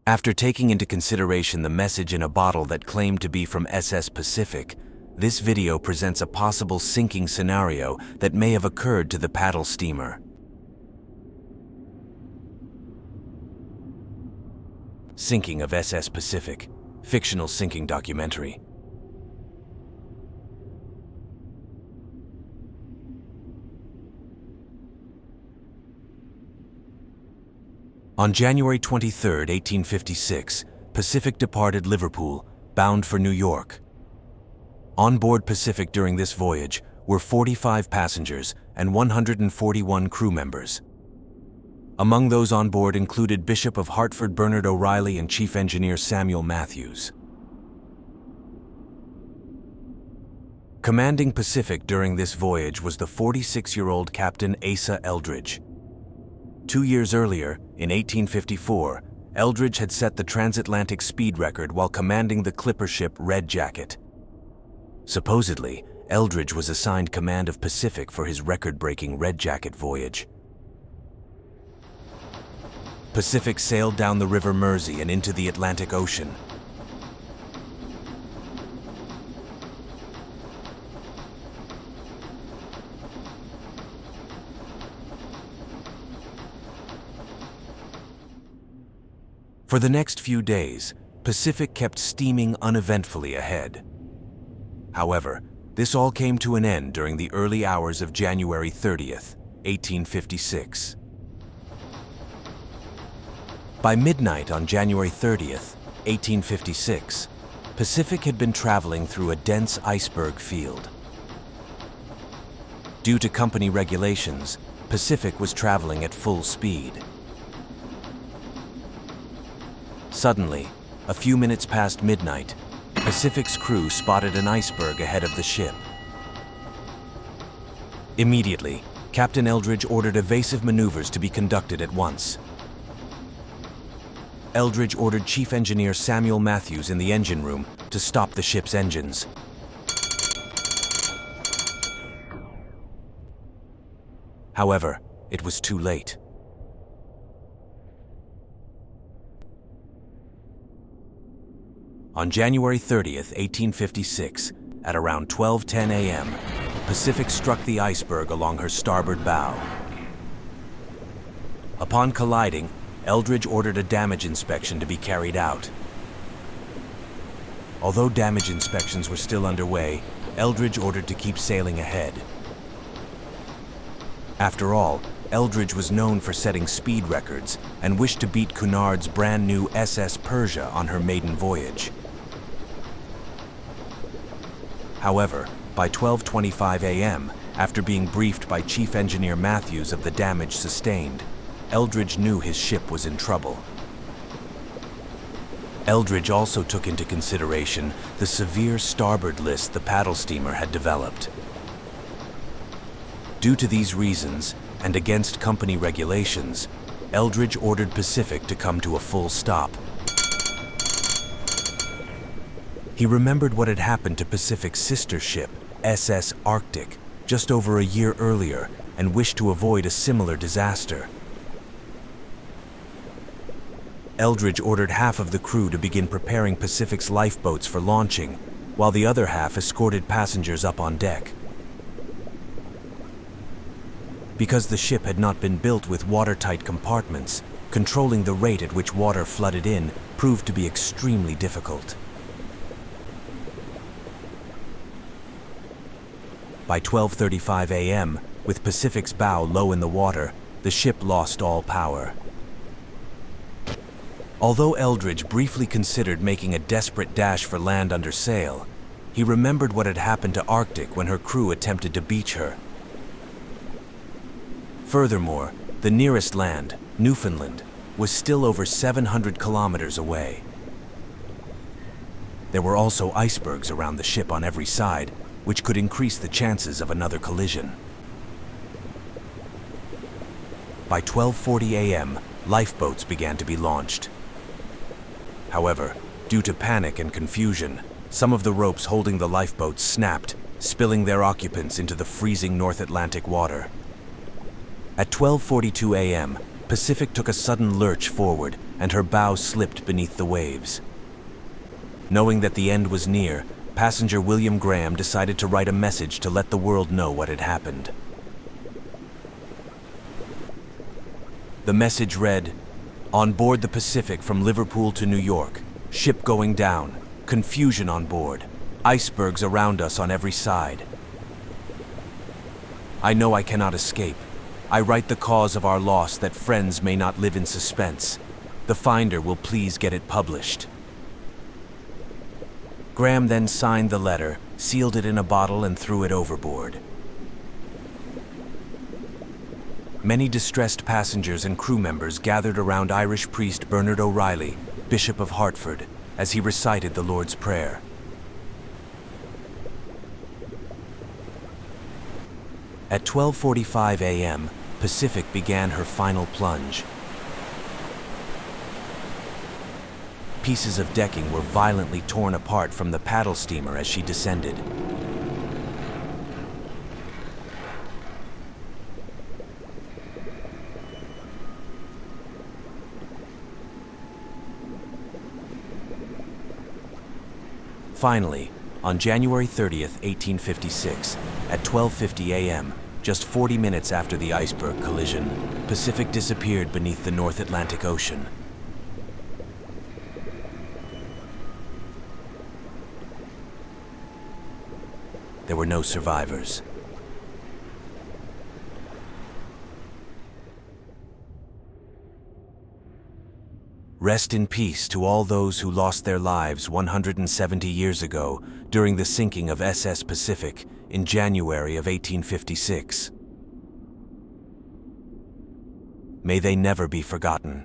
After taking into consideration the message in a bottle that claimed to be from SS Pacific, this video presents a possible sinking scenario that may have occurred to the paddle steamer. Sinking of SS Pacific, fictional sinking documentary. On January 23, 1856, Pacific departed Liverpool, bound for New York. On board Pacific during this voyage were 45 passengers and 141 crew members. Among those on board included Bishop of Hartford Bernard O'Reilly and Chief Engineer Samuel Matthews. Commanding Pacific during this voyage was the 46-year-old Captain Asa Eldridge. 2 years earlier, in 1854, Eldridge had set the transatlantic speed record while commanding the clipper ship Red Jacket. Supposedly, Eldridge was assigned command of Pacific for his record-breaking Red Jacket voyage. Pacific sailed down the River Mersey and into the Atlantic Ocean. For the next few days, Pacific kept steaming uneventfully ahead. However, this all came to an end during the early hours of January 30th, 1856. By midnight on January 30th, 1856, Pacific had been traveling through a dense iceberg field. Due to company regulations, Pacific was traveling at full speed. Suddenly, a few minutes past midnight, Pacific's crew spotted an iceberg ahead of the ship. Immediately, Captain Eldridge ordered evasive maneuvers to be conducted at once. Eldridge ordered Chief Engineer Samuel Matthews in the engine room to stop the ship's engines. However, it was too late. On January 30th, 1856, at around 12:10 a.m., Pacific struck the iceberg along her starboard bow. Upon colliding, Eldridge ordered a damage inspection to be carried out. Although damage inspections were still underway, Eldridge ordered to keep sailing ahead. After all, Eldridge was known for setting speed records and wished to beat Cunard's brand new SS Persia on her maiden voyage. However, by 12:25 a.m., after being briefed by Chief Engineer Matthews of the damage sustained, Eldridge knew his ship was in trouble. Eldridge also took into consideration the severe starboard list the paddle steamer had developed. Due to these reasons, and against company regulations, Eldridge ordered Pacific to come to a full stop. He remembered what had happened to Pacific's sister ship, SS Arctic, just over a year earlier, and wished to avoid a similar disaster. Eldridge ordered half of the crew to begin preparing Pacific's lifeboats for launching, while the other half escorted passengers up on deck. Because the ship had not been built with watertight compartments, controlling the rate at which water flooded in proved to be extremely difficult. By 12:35 a.m., with Pacific's bow low in the water, the ship lost all power. Although Eldridge briefly considered making a desperate dash for land under sail, he remembered what had happened to Arctic when her crew attempted to beach her. Furthermore, the nearest land, Newfoundland, was still over 700 kilometers away. There were also icebergs around the ship on every side, which could increase the chances of another collision. By 12:40 a.m., lifeboats began to be launched. However, due to panic and confusion, some of the ropes holding the lifeboats snapped, spilling their occupants into the freezing North Atlantic water. At 12:42 a.m., Pacific took a sudden lurch forward, and her bow slipped beneath the waves. Knowing that the end was near, passenger William Graham decided to write a message to let the world know what had happened. The message read, "On board the Pacific from Liverpool to New York, ship going down, confusion on board, icebergs around us on every side. I know I cannot escape. I write the cause of our loss that friends may not live in suspense. The finder will please get it published." Graham then signed the letter, sealed it in a bottle, and threw it overboard. Many distressed passengers and crew members gathered around Irish priest Bernard O'Reilly, Bishop of Hartford, as he recited the Lord's Prayer. At 12:45 a.m., Pacific began her final plunge. Pieces of decking were violently torn apart from the paddle steamer as she descended. Finally, on January 30th, 1856, at 12:50 a.m., just 40 minutes after the iceberg collision, Pacific disappeared beneath the North Atlantic Ocean. There were no survivors. Rest in peace to all those who lost their lives 170 years ago during the sinking of SS Pacific in January of 1856. May they never be forgotten.